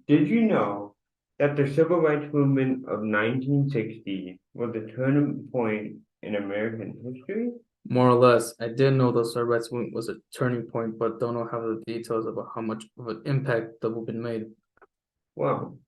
Did you know that the Civil Rights Movement of 1960 was a turning point in American history? More or less, I did know the civil rights movement was a turning point, but don't know how the details about how much of an impact the movement made. Well,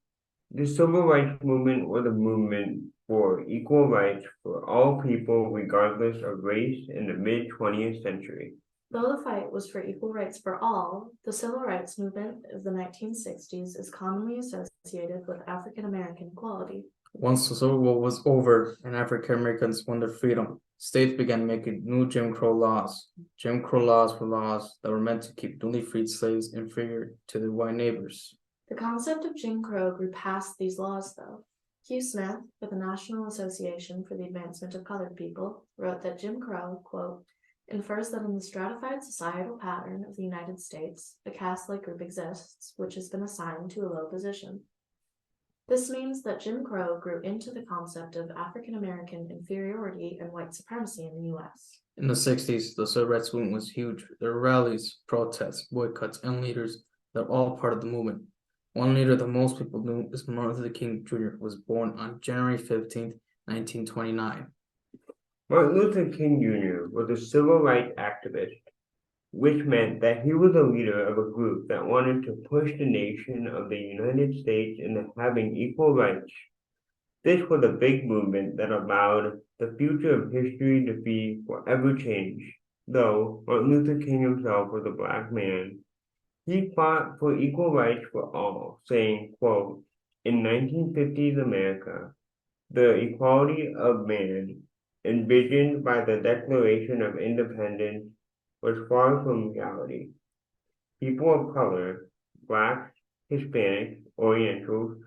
the Civil Rights Movement was a movement for equal rights for all people regardless of race in the mid-20th century. Though the fight was for equal rights for all, the civil rights movement of the 1960s is commonly associated with African American equality. Once the Civil War was over and African Americans won their freedom, states began making new Jim Crow laws. Jim Crow laws were laws that were meant to keep newly freed slaves inferior to their white neighbors. The concept of Jim Crow grew past these laws, though. Hugh Smith, with the National Association for the Advancement of Colored People, wrote that Jim Crow, quote, infers that in the stratified societal pattern of the United States, a caste-like group exists, which has been assigned to a low position. This means that Jim Crow grew into the concept of African American inferiority and white supremacy in the US. In the 60s, the civil rights movement was huge. There were rallies, protests, boycotts, and leaders that were all part of the movement. One leader that most people knew is Martin Luther King Jr., who was born on January 15th, 1929. Martin Luther King Jr. was a civil rights activist, which meant that he was a leader of a group that wanted to push the nation of the United States into having equal rights. This was a big movement that allowed the future of history to be forever changed. Though Martin Luther King himself was a black man, he fought for equal rights for all, saying, quote, in 1950s America, the equality of man envisioned by the Declaration of Independence was far from reality. People of color, blacks, Hispanics, Orientals,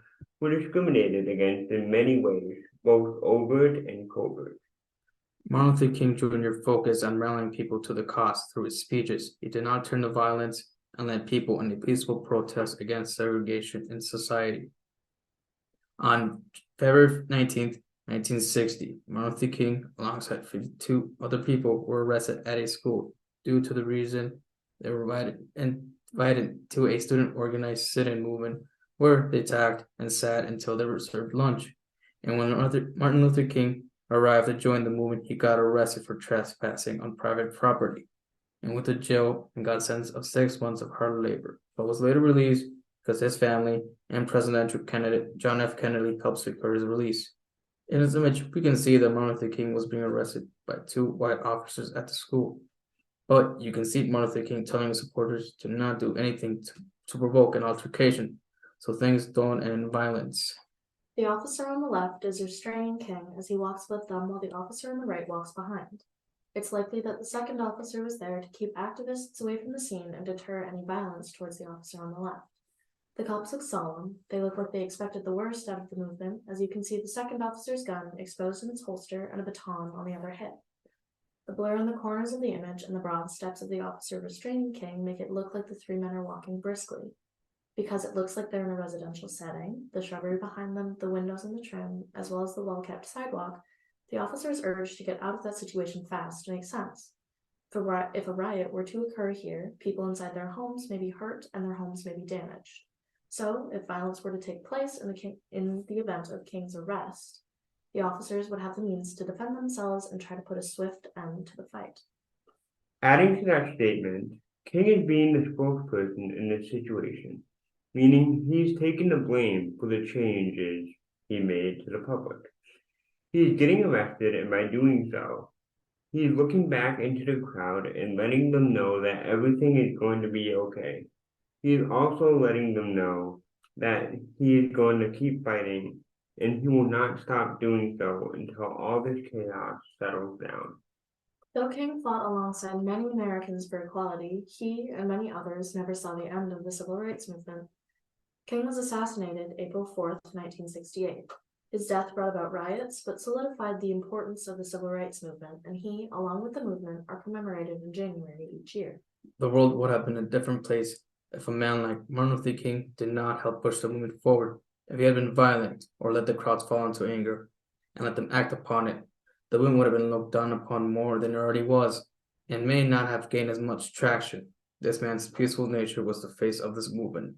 were discriminated against in many ways, both overt and covert. Martin Luther King Jr. focused on rallying people to the cause through his speeches. He did not turn to violence and led people in a peaceful protest against segregation in society. On February 19th, 1960, Martin Luther King, alongside 52 other people, were arrested at a school due to the reason they were invited to a student-organized sit-in movement where they talked and sat until they were served lunch. And when Martin Luther King arrived to join the movement, he got arrested for trespassing on private property and went to jail and got a sentence of 6 months of hard labor, but was later released because his family and presidential candidate John F. Kennedy helped secure his release. In this image, we can see that Martin Luther King was being arrested by two white officers at the school. But you can see Martin Luther King telling his supporters to not do anything to provoke an altercation, so things don't end in violence. The officer on the left is restraining King as he walks with them while the officer on the right walks behind. It's likely that the second officer was there to keep activists away from the scene and deter any violence towards the officer on the left. The cops look solemn. They look like they expected the worst out of the movement, as you can see the second officer's gun exposed in its holster and a baton on the other hip. The blur in the corners of the image and the broad steps of the officer restraining King make it look like the three men are walking briskly. Because it looks like they're in a residential setting, the shrubbery behind them, the windows and the trim, as well as the well-kept sidewalk, the officer's urge to get out of that situation fast makes sense. If a riot were to occur here, people inside their homes may be hurt and their homes may be damaged. So, if violence were to take place in the event of King's arrest, the officers would have the means to defend themselves and try to put a swift end to the fight. Adding to that statement, King is being the spokesperson in this situation, meaning he's taking the blame for the changes he made to the public. He is getting arrested, and by doing so, he is looking back into the crowd and letting them know that everything is going to be okay. He is also letting them know that he is going to keep fighting and he will not stop doing so until all this chaos settles down. Though King fought alongside many Americans for equality, he and many others never saw the end of the civil rights movement. King was assassinated April 4th, 1968. His death brought about riots, but solidified the importance of the civil rights movement, and he, along with the movement, are commemorated in January each year. The world would have been a different place if a man like Martin Luther King did not help push the movement forward. If he had been violent or let the crowds fall into anger and let them act upon it, the movement would have been looked down upon more than it already was and may not have gained as much traction. This man's peaceful nature was the face of this movement.